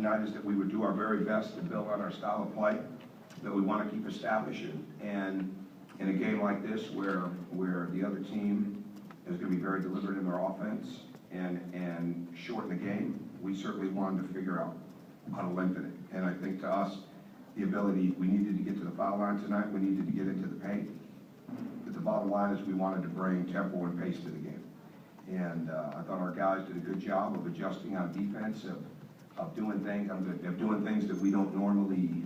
tonight is that we would do our very best to build on our style of play that we want to keep establishing. And in a game like this, where the other team is going to be very deliberate in their offense and shorten the game, we certainly wanted to figure out how to lengthen it. And I think to us, the ability, we needed to get to the foul line tonight, we needed to get into the paint. But the bottom line is we wanted to bring tempo and pace to the game. And I thought our guys did a good job of adjusting on defense, of doing things that we don't normally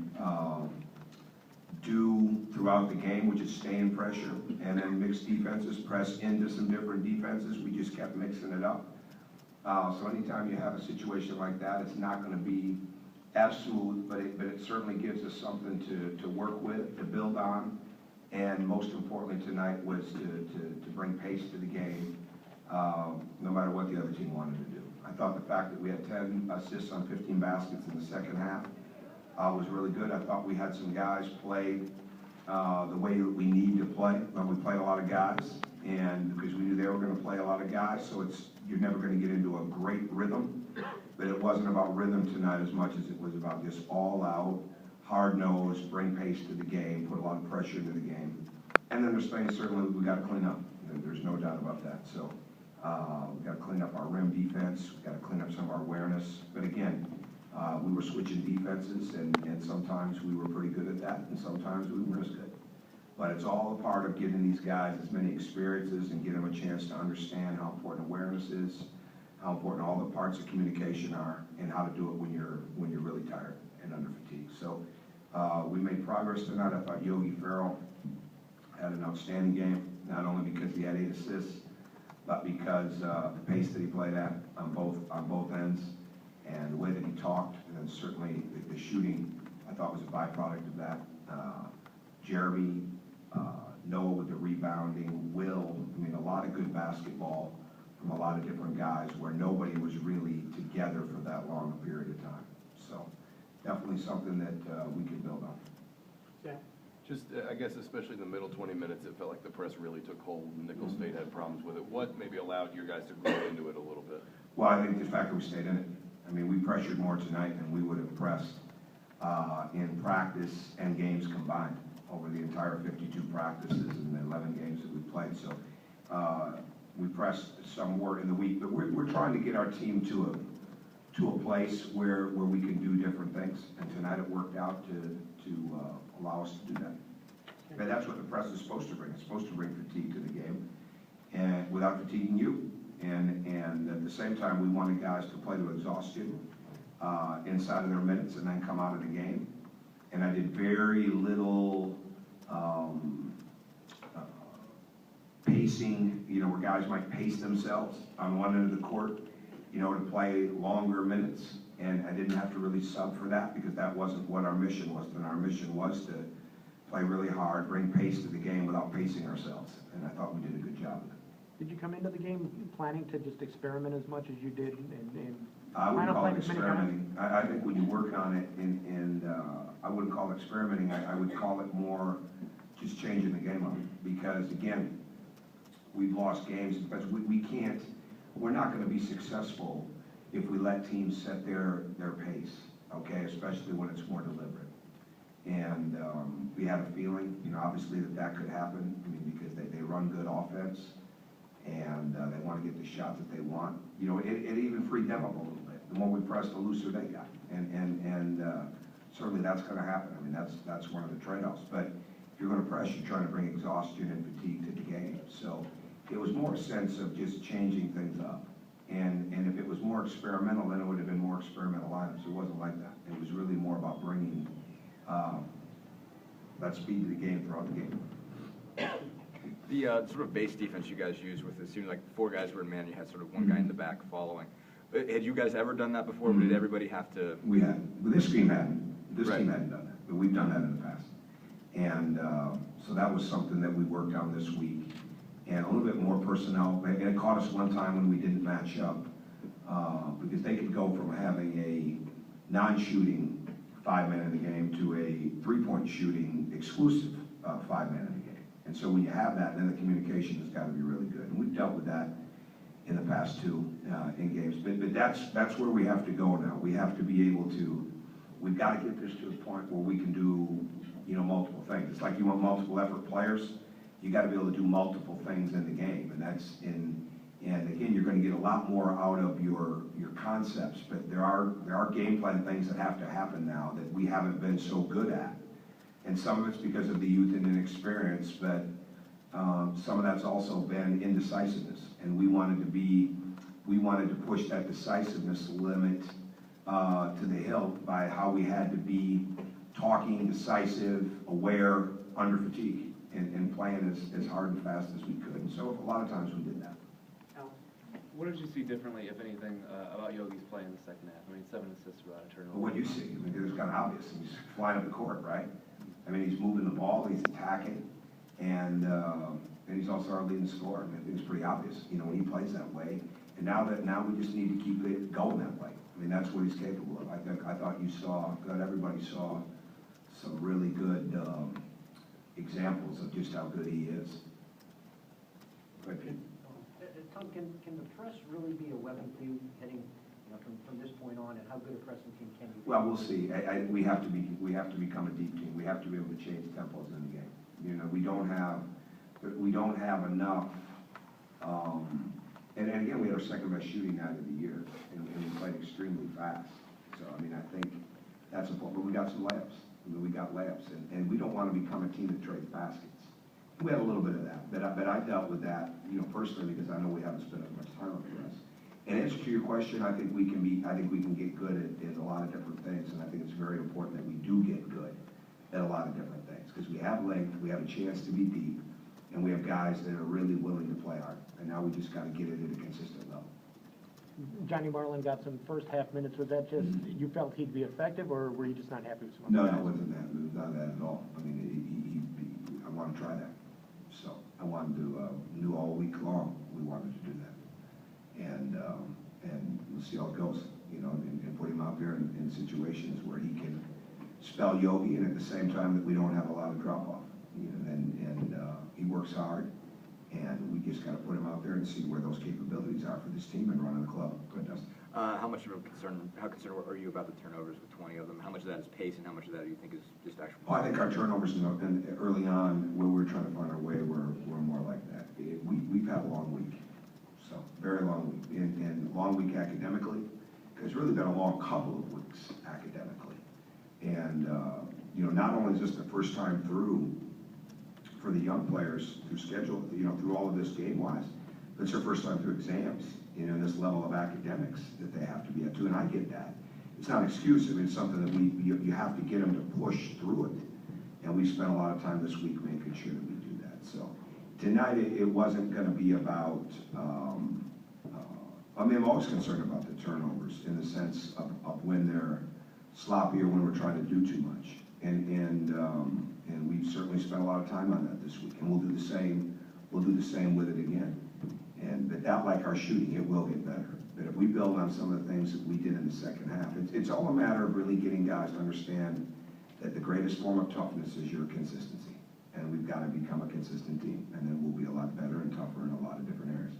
do throughout the game, which is stay in pressure, and then mix defenses, press into some different defenses. We just kept mixing it up. So anytime you have a situation like that, it's not going to be as smooth, but it certainly gives us something to work with, to build on, and most importantly tonight was to bring pace to the game, no matter what the other team wanted to do. I thought the fact that we had 10 assists on 15 baskets in the second half was really good. I thought we had some guys play the way that we need to play. We played a lot of guys, and because we knew they were going to play a lot of guys, so you're never going to get into a great rhythm. But it wasn't about rhythm tonight as much as it was about just all out, hard-nosed, bring pace to the game, put a lot of pressure into the game. And then there's things certainly we got to clean up. There's no doubt about that. So we got to clean up our rim defense. We got to clean up some of our awareness. But again, we were switching defenses, and sometimes we were pretty good at that, and sometimes we weren't as good. But it's all a part of giving these guys as many experiences and giving them a chance to understand how important awareness is, how important all the parts of communication are, and how to do it when you're really tired and under fatigue. So we made progress tonight. I thought Yogi Ferrell had an outstanding game, not only because he had 8 assists, but because the pace that he played at on both ends, and the way that he talked, and then certainly the shooting, I thought was a byproduct of that. Jeremy, Noah with the rebounding, Will, I mean, a lot of good basketball from a lot of different guys where nobody was really together for that long a period of time. So definitely something that we could build on. Yeah. Just, I guess, especially in the middle 20 minutes, it felt like the press really took hold, and Nicholls State had problems with it. What maybe allowed your guys to grow into it a little bit? Well, I think the fact that we stayed in it. I mean, we pressured more tonight than we would have pressed in practice and games combined over the entire 52 practices and the 11 games that we played. So we pressed some more in the week, but we're trying to get our team to a place where we can do different things. And tonight it worked out to allow us to do that. But that's what the press is supposed to bring. It's supposed to bring fatigue to the game, and without fatiguing you. And at the same time, we wanted guys to play to exhaustion inside of their minutes and then come out of the game. And I did very little pacing, where guys might pace themselves on one end of the court, to play longer minutes. And I didn't have to really sub for that because that wasn't what our mission was. And our mission was to play really hard, bring pace to the game without pacing ourselves. And I thought we did a good job of it. Did you come into the game planning to just experiment as much as you did? I wouldn't call it experimenting. I think when you work on it, and I wouldn't call it experimenting. I would call it more just changing the game up. Because again, we've lost games, but we're not going to be successful if we let teams set their pace, okay, especially when it's more deliberate. And we had a feeling, obviously that could happen, because they run good offense, and they want to get the shots that they want. It even freed them up a little bit. The more we press, the looser they got. And certainly that's going to happen. That's one of the trade-offs. But if you're going to press, you're trying to bring exhaustion and fatigue to the game. So it was more a sense of just changing things up. And if it was more experimental, then it would have been more experimental lineups. It wasn't like that. It was really more about bringing that speed to the game throughout the game. The sort of base defense you guys used with it seemed like 4 guys were in man. You had sort of one guy in the back following. Had you guys ever done that before? Or did everybody have to? We had. This team hadn't. This team hadn't done that, but we've done that in the past. And so that was something that we worked on this week. And a little bit more personnel. And it caught us one time when we didn't match up because they could go from having a non-shooting 5-man in the game to a 3-point shooting exclusive 5-man in the game. And so when you have that, then the communication has got to be really good. And we've dealt with that in the past two in games. But that's where we have to go now. We have to be able to, we've got to get this to a point where we can do, multiple things. It's like you want multiple effort players. You got to be able to do multiple things in the game, and and again, you're going to get a lot more out of your concepts. But there are game plan things that have to happen now that we haven't been so good at, and some of it's because of the youth and inexperience, but some of that's also been indecisiveness, and we wanted to push that decisiveness limit to the hilt by how we had to be talking, decisive, aware, under fatigue, and playing as hard and fast as we could. And so a lot of times we did that. What did you see differently, if anything, about Yogi's play in the second half? I mean, 7 assists without a turnover. But what do you see? I mean, it was kind of obvious. He's flying up the court, right? I mean, he's moving the ball, he's attacking, and he's also our leading scorer. I mean, it's pretty obvious, when he plays that way. And now we just need to keep it going that way. I mean, that's what he's capable of. I thought everybody saw some really good examples of just how good he is. But, Tom, can the press really be a weapon for you heading, from this point on, and how good a pressing team can you be? well, we'll see. We have to become a deep team. We have to be able to change tempos in the game. We don't have enough. And again, we had our second best shooting night of the year, and we played extremely fast. So I mean, I think that's important. But we got some layups. We got layups, and we don't want to become a team that trades baskets. We had a little bit of that, but I dealt with that, personally, because I know we haven't spent as much time on the rest. And answer to your question, I think we can get good at a lot of different things, and I think it's very important that we do get good at a lot of different things, because we have length, we have a chance to be deep, and we have guys that are really willing to play hard. And now we just got to get it at a consistent level. Johnny Marlin got some first half minutes. Was that just, you felt he'd be effective, or were you just not happy with some of No, the it wasn't that. It was not that at all. I mean, I want to try that. So I wanted to, knew all week long we wanted to do that. And we'll see how it goes, and put him out there in situations where he can spell Yogi, and at the same time that we don't have a lot of drop off. And he works hard, and we just got to put him out there and see where those capabilities are for this team and running the club. Go ahead, Dustin. How concerned are you about the turnovers with 20 of them? How much of that is pace, and how much of that do you think is just actual? Oh, I think our turnovers early on, where we were trying to find our way, were more like that. We've had a long week, so very long week, and long week academically. It's really been a long couple of weeks academically, and not only is this the first time through for the young players through schedule, through all of this game-wise, but it's their first time through exams, this level of academics that they have to be up to, and I get that. It's not an excuse. I mean, it's something that you have to get them to push through it, and we spent a lot of time this week making sure that we do that. So tonight it wasn't going to be about. I'm always concerned about the turnovers in the sense of when they're sloppy or when we're trying to do too much, and we've certainly spent a lot of time on that this week, and we'll do the same. We'll do the same with it again. But that, like our shooting, it will get better. But if we build on some of the things that we did in the second half, it's all a matter of really getting guys to understand that the greatest form of toughness is your consistency. And we've got to become a consistent team, and then we'll be a lot better and tougher in a lot of different areas.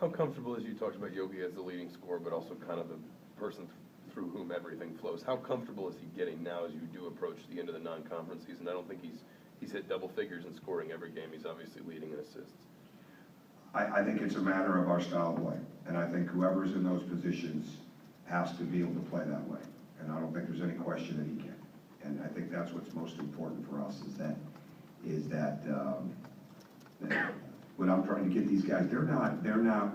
How comfortable, as you talked about Yogi as the leading scorer, but also kind of the person through whom everything flows, how comfortable is he getting now as you do approach the end of the non-conference season? I don't think he's hit double figures in scoring every game. He's obviously leading in assists. I think it's a matter of our style of play, and I think whoever's in those positions has to be able to play that way, and I don't think there's any question that he can. And I think that's what's most important for us is that when I'm trying to get these guys, they're not